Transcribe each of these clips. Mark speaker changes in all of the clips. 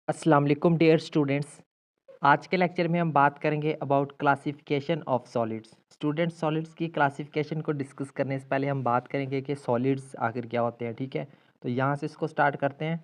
Speaker 1: अस्सलाम वालेकुम dear students. आज के लेक्चर में हम बात करेंगे about classification of solids. Students, solids की क्लासिफिकेशन को डिस्कस करने से पहले हम बात करेंगे कि सॉलिड्स आखिर क्या होते हैं। ठीक है, तो यहाँ से इसको स्टार्ट करते हैं।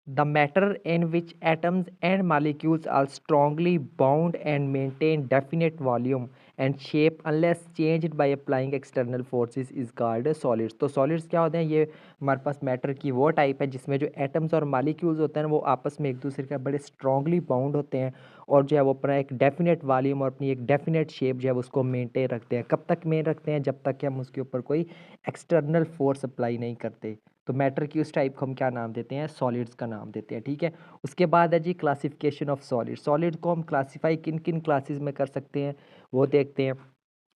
Speaker 1: The matter in which atoms and molecules are strongly bound and maintain definite volume and shape unless changed by applying external forces is called solids। तो solids क्या होते हैं? ये हमारे पास मैटर की वो टाइप है जिसमें जो एटम्स और मॉलिक्यूल्स होते हैं ना, वो आपस में एक दूसरे के बड़े स्ट्रांगली बाउंड होते हैं और जो है वो अपना एक डेफिनेट वॉल्यूम और अपनी एक डेफिनेट शेप जो है उसको मेंटेन रखते हैं। कब तक मेन रखते हैं? जब तक कि हम उसके ऊपर कोई एक्सटर्नल फोर्स अप्लाई नहीं करते। तो मैटर की उस टाइप को हम क्या नाम देते हैं? सॉलिड्स का नाम देते हैं। ठीक है, उसके बाद है जी क्लासिफिकेशन ऑफ सॉलिड्स। सॉलिड को हम क्लासीफाई किन किन क्लासेस में कर सकते हैं वो देखते हैं।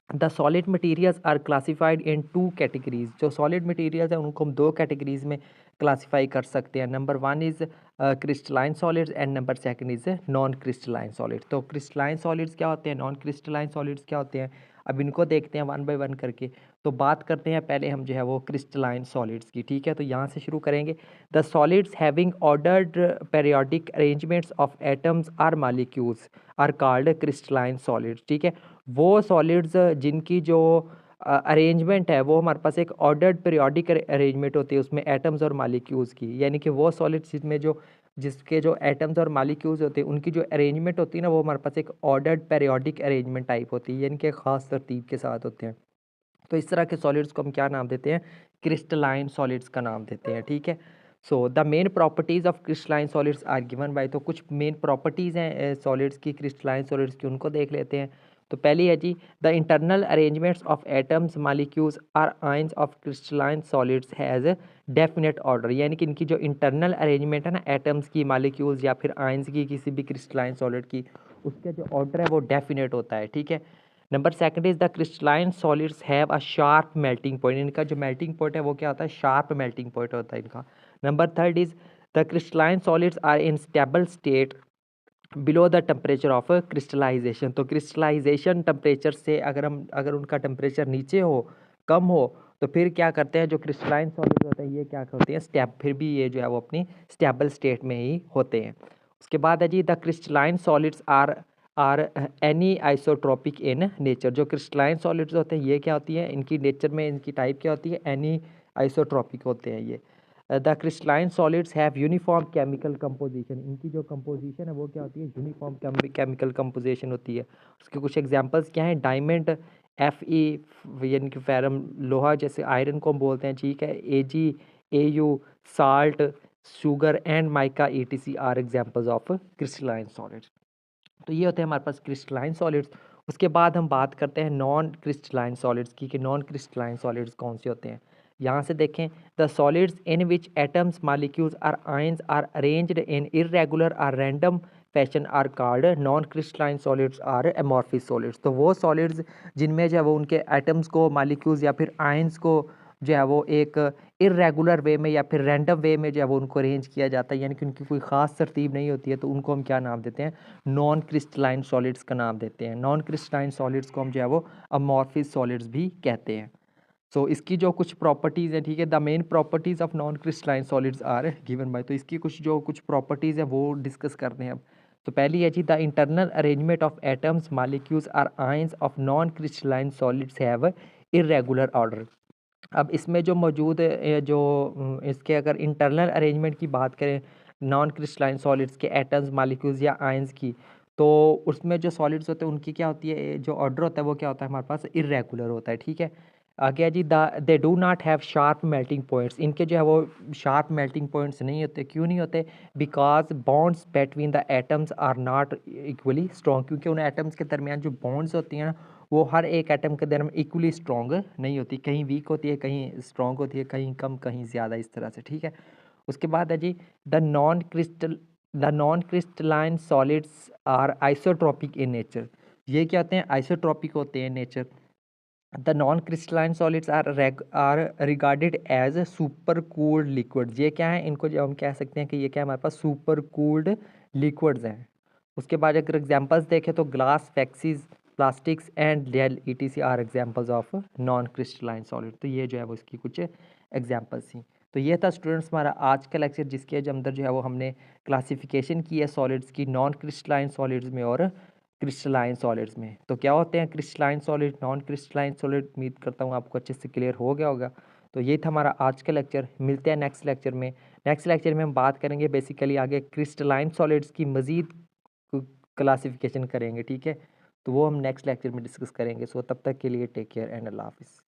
Speaker 1: The solid materials are classified in two categories. जो सॉलिड मटेरियल्स हैं उनको हम दो कैटेगरीज में क्लासीफाई कर सकते हैं। Number one is crystalline solids and number second is non crystalline solids. तो क्रिस्टलाइन सॉलिड्स क्या होते हैं, नॉन क्रिस्टलाइन सॉलिड्स क्या होते हैं, अब इनको देखते हैं वन बाय वन करके। तो बात करते हैं पहले हम जो है वो क्रिस्टलाइन सॉलिड्स की। ठीक है, तो यहाँ से शुरू करेंगे। The solids having ordered periodic arrangements of atoms or molecules are called crystalline solids. ठीक है, वो सॉलिड्स जिनकी जो अरेंजमेंट है वो हमारे पास एक ऑर्डर्ड पीरियोडिक अरेंजमेंट होती है उसमें एटम्स और मालिक्यूल्स की, यानी कि वो सॉलिड्स जिसमें जो जिसके जो एटम्स और मालिक्यूल्स होते हैं उनकी जो अरेंजमेंट होती है ना, वो हमारे पास एक ऑर्डर्ड पीरियोडिक अरेंजमेंट टाइप होती है, यानी कि ख़ास तरतीब के साथ होते हैं। तो इस तरह के सॉलिड्स को हम क्या नाम देते हैं? क्रिस्टलाइन सॉलिड्स का नाम देते हैं। ठीक है, so the main properties of crystalline solids are given by. तो कुछ मेन प्रॉपर्टीज़ हैं सॉलिड्स की, क्रिस्टलाइन सॉलिड्स की, उनको देख लेते हैं। तो पहली है जी, the internal arrangements of atoms molecules or ions of crystalline solids has definite order. यानी कि इनकी जो इंटरनल अरेंजमेंट है ना एटम्स की, मालिक्यूल्स या फिर आयंस की, किसी भी क्रिस्टलाइन सॉलिड की, उसका जो ऑर्डर है वो डेफिनेट होता है। ठीक है, number second is the crystalline solids have a sharp melting point. इनका जो मेल्टिंग पॉइंट है वो क्या होता है? शार्प मेल्टिंग पॉइंट होता है इनका। Number third is the crystalline solids are in stable state below the temperature of crystallization. तो क्रिस्टलाइजेशन टेम्परेचर से अगर उनका टेम्परेचर नीचे हो, कम हो, तो फिर क्या करते हैं? जो क्रिस्टलाइन सॉलिड होते हैं ये क्या करते हैं? फिर भी ये जो है वो अपनी स्टेबल स्टेट में ही होते हैं। उसके बाद है जी, the crystalline solids are anisotropic in nature. जो क्रिस्टलाइन सॉलिड्स होते हैं ये क्या होती है? इनकी नेचर में इनकी टाइप क्या होती है? एनी आइसोट्रोपिक होते हैं ये। The crystalline solids have uniform chemical composition. इनकी जो कंपोजिशन है वो क्या होती है? यूनिफॉर्म केमिकल कंपोजिशन होती है। उसके कुछ एग्जांपल्स क्या हैं? डायमंड, Fe यानी कि फेरम, लोहा जैसे आयरन को हम बोलते हैं। ठीक है, Ag, Au, salt, sugar and mica etc are examples of crystalline solids. तो ये होते हैं हमारे पास क्रिस्टलाइन सॉलिड्स। उसके बाद हम बात करते हैं नॉन क्रिस्टलाइन सॉलिड्स की, कि नॉन क्रिस्टलाइन सॉलिड्स कौन से होते हैं। यहाँ से देखें, the solids in which atoms molecules or ions are arranged in irregular or random fashion are called non crystalline solids or amorphous solids. तो वो सॉलिड्स जिनमें जो है वो उनके एटम्स को, मालिक्यूल्स या फिर आयंस को जो है वो एक इरेगुलर वे में या फिर रैंडम वे में जो है वो उनको अरेंज किया जाता है, यानी कि उनकी कोई ख़ास तरतीब नहीं होती है, तो उनको हम क्या नाम देते हैं? नॉन क्रिस्टलाइन सॉलिड्स का नाम देते हैं। नॉन क्रिस्टलाइन सॉलिड्स को हम जो है वो अमॉर्फिक सॉलिड्स भी कहते हैं। सो इसकी जो कुछ प्रॉपर्टीज़ हैं, ठीक है, the main properties of non crystalline solids are given by. तो इसकी कुछ प्रॉपर्टीज़ हैं वो डिस्कस करते हैं अब। तो पहली है जी, the internal arrangement of atoms molecules or ions of non crystalline solids have irregular order. अब इसमें जो मौजूद जो इसके अगर इंटरनल अरेंजमेंट की बात करें नॉन क्रिस्टलाइन सॉलिड्स के एटम्स, मालिक्यूल्स या आयंस की, तो उसमें जो सॉलिड्स होते हैं उनकी क्या होती है? जो ऑर्डर होता है वो क्या होता है हमारे पास? इरेगुलर होता है। ठीक है, आगे है जी, they do not have sharp melting points. इनके जो है वो शार्प मेल्टिंग पॉइंट्स नहीं होते। क्यों नहीं होते? Because bonds between the atoms are not equally strong. क्योंकि उन एटम्स के दरमियान जो बॉन्ड्स होती हैं ना, वो हर एक एटम के दरमियान इक्वली स्ट्रॉन्ग नहीं होती। कहीं वीक होती है, कहीं स्ट्रॉन्ग होती है, कहीं कम, कहीं ज़्यादा, इस तरह से। ठीक है, उसके बाद है जी, the non crystalline solids are isotropic in nature. ये क्या होते हैं? आइसोट्रॉपिक होते हैं nature. The non crystalline solids are regarded as super cooled liquids. ये क्या है? इनको जो हम कह सकते हैं कि ये क्या है हमारे पास? सुपर कूल्ड लिक्विड्स हैं। उसके बाद अगर एग्जांपल्स देखें तो glass, waxes, plastics and gel etc are examples of non crystalline solid. तो ये जो है वो इसकी कुछ एग्जांपल्स थी। तो ये था स्टूडेंट्स हमारा आज का लेक्चर, जिसके अंदर जो है वो हमने क्लासिफिकेशन की है सॉलिड्स की, नॉन क्रिस्टलाइन सॉलिड्स में और क्रिस्टलाइन सॉलिड्स में। तो क्या होते हैं crystalline solid, non crystalline solid, उम्मीद करता हूँ आपको अच्छे से क्लियर हो गया होगा। तो ये था हमारा आज का लेक्चर, मिलते हैं नेक्स्ट लेक्चर में। नेक्स्ट लेक्चर में हम बात करेंगे बेसिकली आगे क्रिस्टलाइन सॉलिड्स की मज़ीद क्लासिफिकेशन करेंगे, ठीक है। तो वो हम नेक्स्ट लेक्चर में डिस्कस करेंगे। सो तब तक के लिए टेक केयर एंड अल्लाह हाफिज़।